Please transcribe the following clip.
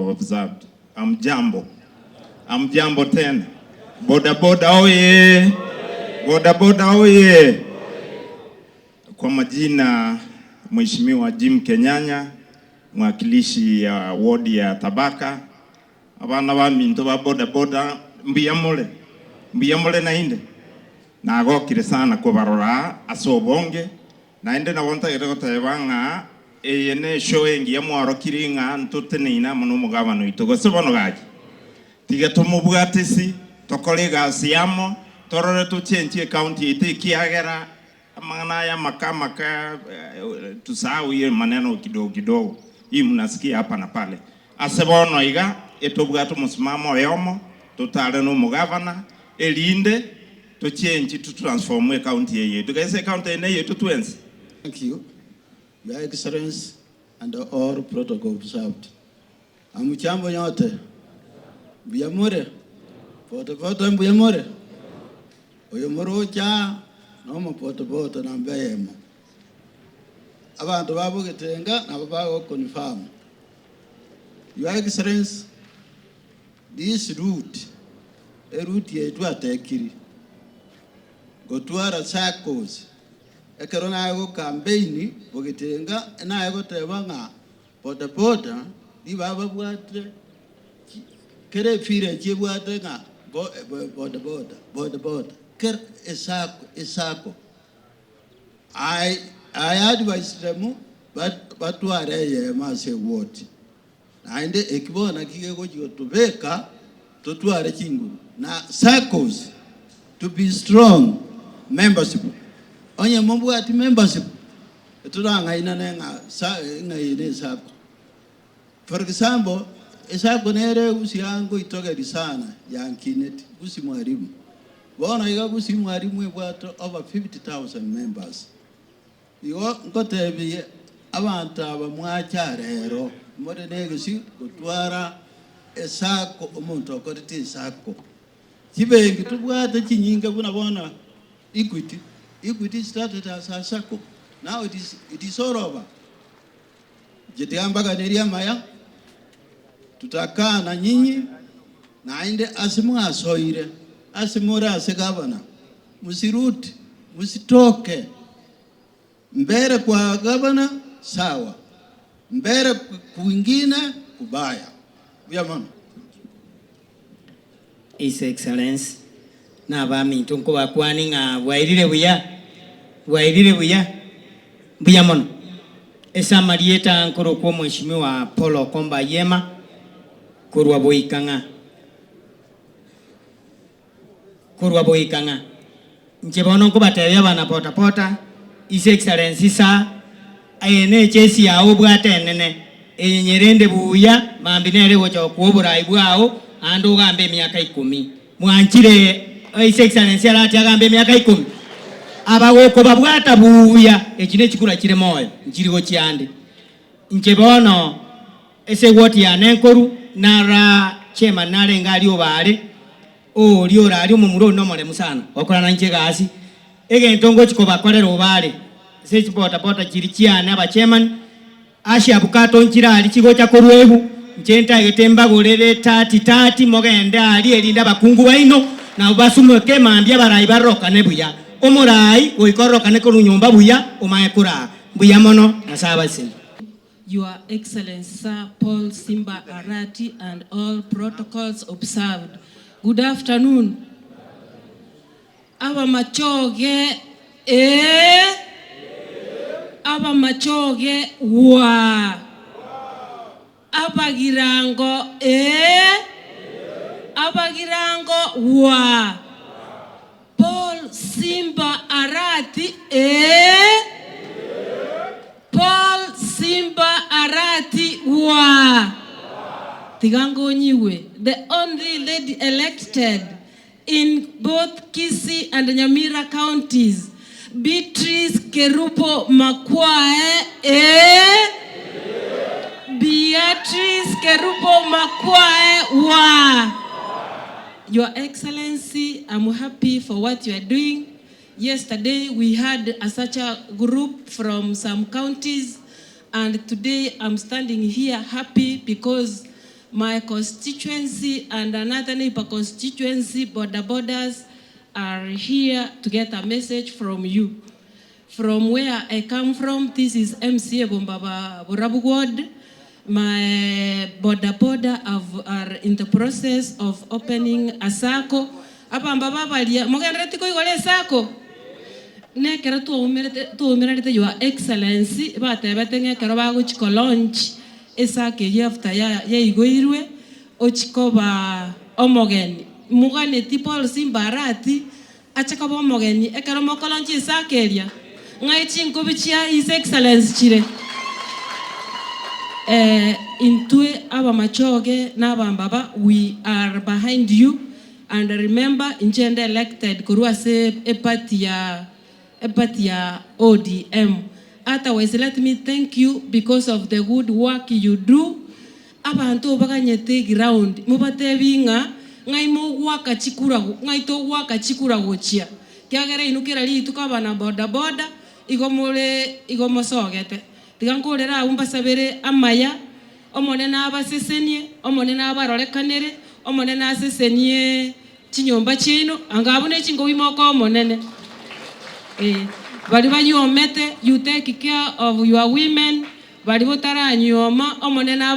observed. Amjambo tena. Boda Boda oye! Boda Boda oye! Kwa majina Mheshimiwa Jim Kenyanya, mwakilishi ya wodi ya Tabaka. Abana ba minto ba Boda Boda mbiyamole na inde. Na agokire sana kubarora asobonge. Na inde na wonta gotebanga eyene showing ya mwaro kiringa ntutenina muno mugabano itogo sobono gaji. Tiga tumubwatisi tokole gasiamo torore to change county ite kiagera amana ya makamaka tusahau hiyo maneno kidogo hii mnasikia hapa na pale asebono iga etobwato musimamo yomo tutale no mugavana elinde to change to transform county yetu kaise county ene yetu twensi. Thank you, Your Excellency, and all protocol observed. Amuchambo nyote biyamore foto biyamore oyomoro cha no foto na mbeyemo abantu babo getenga na babo confirm. Your Excellency, this route yetu atekiri gotwara circles ekerona ayo campaign bogetenga na ayo tebanga Boda Boda di baba bwate kere fire chibwate nga Boda Boda ker esako I advise them but to are mase what and ekibona kige go tubeka to are chingu na circles to be strong membership onye mambo ati membership turanga ina nga ine sako. For example, esako nere usiango itoge sana yankineti usi mwarimu bona iga usi mwarimu ebwato over 50,000 members igo ngotebiye abantu abamwacyarero muri negisi gutwara esako umuntu akorite esako kibengi tubwate kinyinga bunabona Equity started as a circle. Now it is all over. Jetiambaga neria maya tutakaa na nyinyi na inde asimu asoire asimura asegavana musiruti musitoke mbere kwa gavana sawa mbere kwingine kubaya vyamana. His Excellency na bami tunko bakwani nga wairire buya mono esa marieta nkoro kwa mheshimiwa Polo Komba Yema kurwa boikanga nchebono ko batebya bana pota His Excellency sa ayene chesi ya obwate nene enyerende buya mambinere wocho kuobura ibwao ando gambe miaka 10 mwanchire H.E Arati agambe miaka 10 abagoko babwata buya ekine chikura kire moyo nchirigo chiande nchebono ese woti ya nenkoru nara chema nare ngali obare o liora ali omumuro no mole musana okorana nchegasi egentongo chikoba kolero obare se chipota chiri chiana aba chairman ashi abukato nchira ali chigo cha korwebu nchenta getemba gorere 30 mogenda ali elinda bakungu baino na basumuke mambya barayi baroka nebuya omurai oikoroka ne korunyumba buya omayekura buya mono nasaba sin. Your Excellency Sir Paul Simba Arati and all protocols observed. Good afternoon. Aba machoge wa abagirango abagirango wa Paul Simba Arati Paul Simba Arati wa Tigango Nyiwe, the only lady elected in both Kisii and Nyamira counties. Beatrice Kerupo Makwae Beatrice Kerupo Makwae wa. Your Excellency, I'm happy for what you are doing. Yesterday we had such a group from some counties, and today I'm standing here happy because my constituency and another neighbor constituency, Boda Bodas, are here to get a message from you. From where I come from, this is MCA Bombaba Borabu Ward. My Boda Boda are in the process of opening a sacco. Apa mbaba balia, mogenreti ko igole sacco. Ne kera tu umirete Your Excellency, ba tebetenge kera ba guchiko launch esa ke yafta ya igoirwe ochiko ba omogeni. Mugane tipo simbarati achaka ba omogeni e kera mokolonchi esa keria. Ngai chinko bichia His Excellency chire. Intue aba machoge na baba, we are behind you. And remember, in gender elected, Kurua se epatia ODM. Otherwise, let me thank you because of the good work you do. Abantu baganyete ground. Mubate binga ngai mo waka chikura ngai to waka chikura gochia. Kiagera inukira li tukaba na Boda Boda igomosogete. Tigankorera umbasabere amaya omone na abasesenie omone na abarorekanere omone na asesenie chinyomba chino angabone chingo wimoko monene bali banyomete. You take care of your women bali botara nyoma omone na